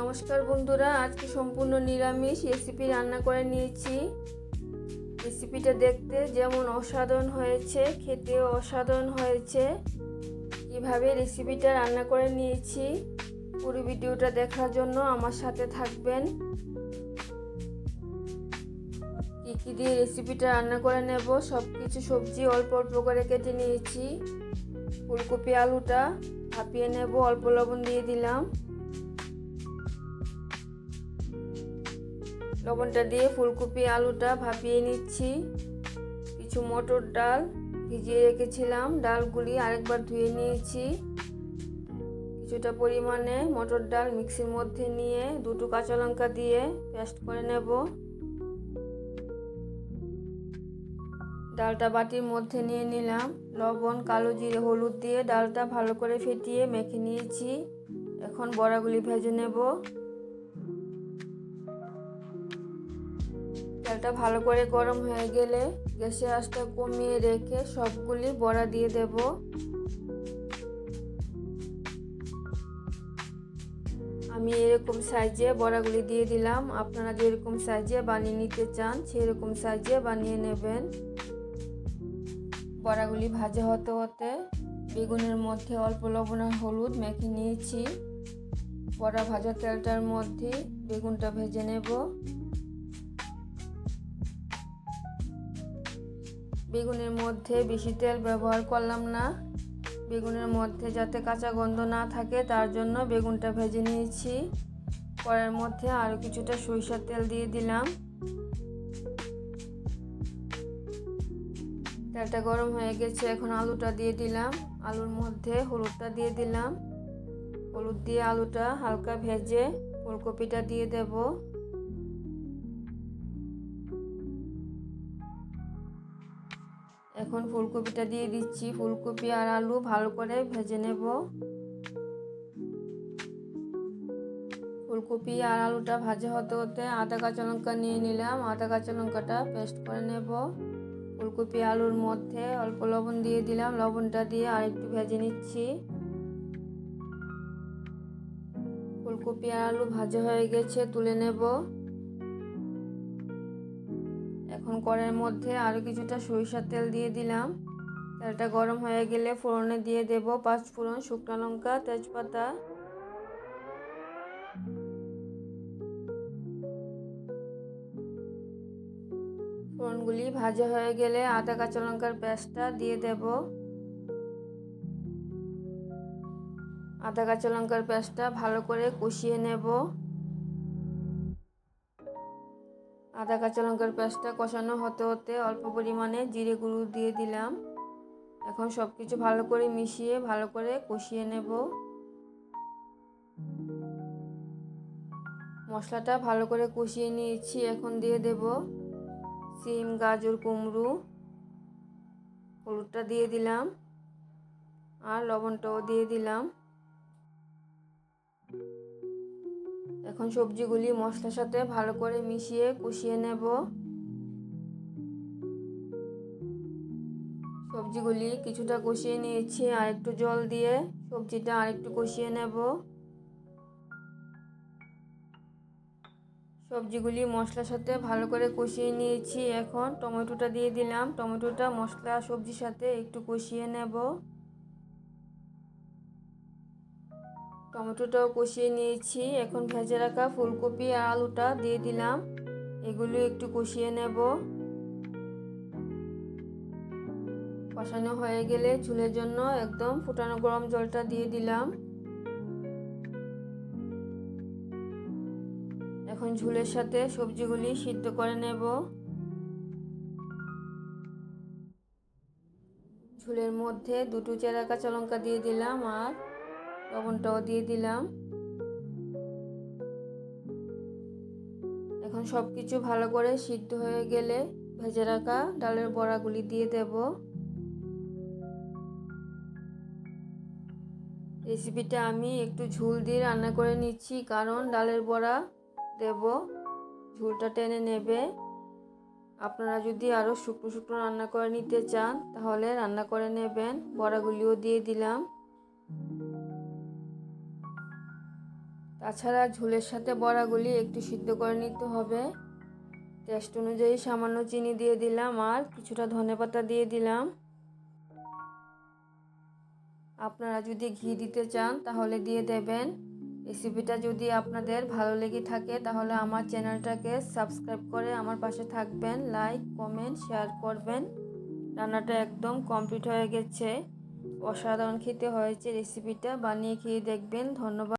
নমস্কার বন্ধুরা, আজকে সম্পূর্ণ নিরামিষ রেসিপি রান্না করে নিয়েছি। রেসিপিটা দেখতে যেমন অসাধারণ হয়েছে, খেতেও অসাধারণ হয়েছে। কিভাবে রেসিপিটা রান্না করে নিয়েছি পুরো ভিডিওটা দেখার জন্য আমার সাথে থাকবেন। কী কী দিয়ে রেসিপিটা রান্না করে নেব, সব কিছু সবজি অল্প অল্প করে কেটে নিয়েছি। ফুলকপি আলুটা ভাপিয়ে নেব, অল্প লবণ দিয়ে দিলাম। লবণটা দিয়ে ফুলকপি আলুটা ভাপিয়ে নিচ্ছি। কিছু মটর ডাল ভিজিয়ে রেখেছিলাম, ডালগুলি আরেকবার ধুয়ে নিয়েছি। কিছুটা পরিমাণে মটর ডাল মিক্সির মধ্যে নিয়ে দুটো কাঁচা লঙ্কা দিয়ে পেস্ট করে নেব। ডালটা বাটির মধ্যে নিয়ে নিলাম। লবণ, কালো জিরে, হলুদ দিয়ে ডালটা ভালো করে ফেটিয়ে মেখে নিয়েছি। এখন বড়াগুলি ভেজে নেব। তেলটা ভালো করে গরম হয়ে গেলে গ্যাসের আঁচটা কমিয়ে রেখে সবগুলি বড়া দিয়ে দেব। আমি এরকম সাইজে বড়াগুলি দিয়ে দিলাম। আপনারা যেরকম সাইজে বানিয়ে নিতে চান সেরকম সাইজে বানিয়ে নেবেন। বড়াগুলি ভাজা হতে হতে বেগুনের মধ্যে অল্প লবণ আর হলুদ মেখে নিয়েছি। বড়া ভাজা তেলটার মধ্যে বেগুনটা ভেজে নেব। বেগুনের মধ্যে বেশি তেল ব্যবহার করলাম না, বেগুনের মধ্যে যাতে কাঁচা গন্ধ না থাকে তার জন্য বেগুনটা ভেজে নিয়েছি। কড়াইয়ের মধ্যে আরও কিছুটা সরিষার তেল দিয়ে দিলাম। তেলটা গরম হয়ে গেছে, এখন আলুটা দিয়ে দিলাম। আলুর মধ্যে হলুদটা দিয়ে দিলাম। হলুদ দিয়ে আলুটা হালকা ভেজে ফুলকপিটা দিয়ে দেব। এখন ফুলকপিটা দিয়ে দিচ্ছি। ফুলকপি আর আলু ভালো করে ভেজে নেব। ফুলকপি আর আলুটা ভাজা হতে হতে আদা কাঁচা লঙ্কা নিয়ে নিলাম। আদা কাঁচা লঙ্কাটা পেস্ট করে নেব। ফুলকপি আলুর মধ্যে অল্প লবণ দিয়ে দিলাম। লবণটা দিয়ে আরেকটু ভেজে নিচ্ছি। ফুলকপি আর আলু ভাজা হয়ে গেছে, তুলে নেব। এখন কড়াইয়ের মধ্যে আরও কিছুটা সরিষার তেল দিয়ে দিলাম। তেলটা গরম হয়ে গেলে ফোড়নে দিয়ে দেব 5 ফোড়ন, শুকনো লঙ্কা, তেজপাতা। ফোড়নগুলি ভাজা হয়ে গেলে আদা কাঁচা লঙ্কার পেস্টটা দিয়ে দেব। আদা কাঁচা লঙ্কার পেস্টটা ভালো করে কষিয়ে নেব। আদা কাঁচা লঙ্কার পেস্টটা কষানো হতে হতে অল্প পরিমাণে জিরে গুঁড়ো দিয়ে দিলাম। এখন সব কিছু ভালো করে মিশিয়ে ভালো করে কষিয়ে নেব। মশলাটা ভালো করে কষিয়ে নিয়েছি। এখন দিয়ে দেব সিম, গাজর, কুমড়ো। হলুদটা দিয়ে দিলাম আর লবণটাও দিয়ে দিলাম। এখন সবজিগুলি মশলার সাথে ভালো করে মিশিয়ে কষিয়ে নেব। সবজিগুলি কিছুটা কষিয়ে নিয়েছি, আর একটু জল দিয়ে সবজিটা আরেকটু কষিয়ে নেব। সবজিগুলি মশলার সাথে ভালো করে কষিয়ে নিয়েছি। এখন টমেটোটা দিয়ে দিলাম। টমেটোটা মশলা সবজির সাথে একটু কষিয়ে নেব। টমেটোটাও কষিয়ে নিয়েছি। এখন ভেজে রাখা ফুলকপি আর আলুটা দিয়ে দিলাম। এগুলো একটু কষিয়ে নেব। কষানো হয়ে গেলে ঝোলের জন্য একদম ফুটানো গরম জলটা দিয়ে দিলাম। এখন ঝোলের সাথে সবজিগুলি সিদ্ধ করে নেব। ঝোলের মধ্যে দুটো চেরা কাঁচা লঙ্কা দিয়ে দিলাম আর লবণটাও দিয়ে দিলাম। এখন সব কিছু ভালো করে সিদ্ধ হয়ে গেলে ভেজে রাখা ডালের বড়াগুলি দিয়ে দেব। রেসিপিটা আমি একটু ঝোল দিয়ে রান্না করে নিচ্ছি, কারণ ডালের বড়া দেব, ঝোলটা টেনে নেবে। আপনারা যদি আরও শুকনো শুকনো রান্না করে নিতে চান তাহলে রান্না করে নেবেন। বড়াগুলিও দিয়ে দিলাম। তাছাড়া ঝোলের সাথে বড়াগুলি একটু সিদ্ধ করে নিতে হবে। টেস্ট অনুযায়ী সামান্য চিনি দিয়ে দিলাম আর কিছুটা ধনেপাতা দিয়ে দিলাম। আপনারা যদি ঘি দিতে চান তাহলে দিয়ে দেবেন। রেসিপিটা যদি আপনাদের ভালো লেগে থাকে তাহলে আমার চ্যানেলটাকে সাবস্ক্রাইব করে আমার পাশে থাকবেন, লাইক কমেন্ট শেয়ার করবেন। রান্নাটা একদম কমপ্লিট হয়ে গেছে। অসাধারণ খেতে হয়েছে রেসিপিটা, বানিয়ে খেয়ে দেখবেন। ধন্যবাদ।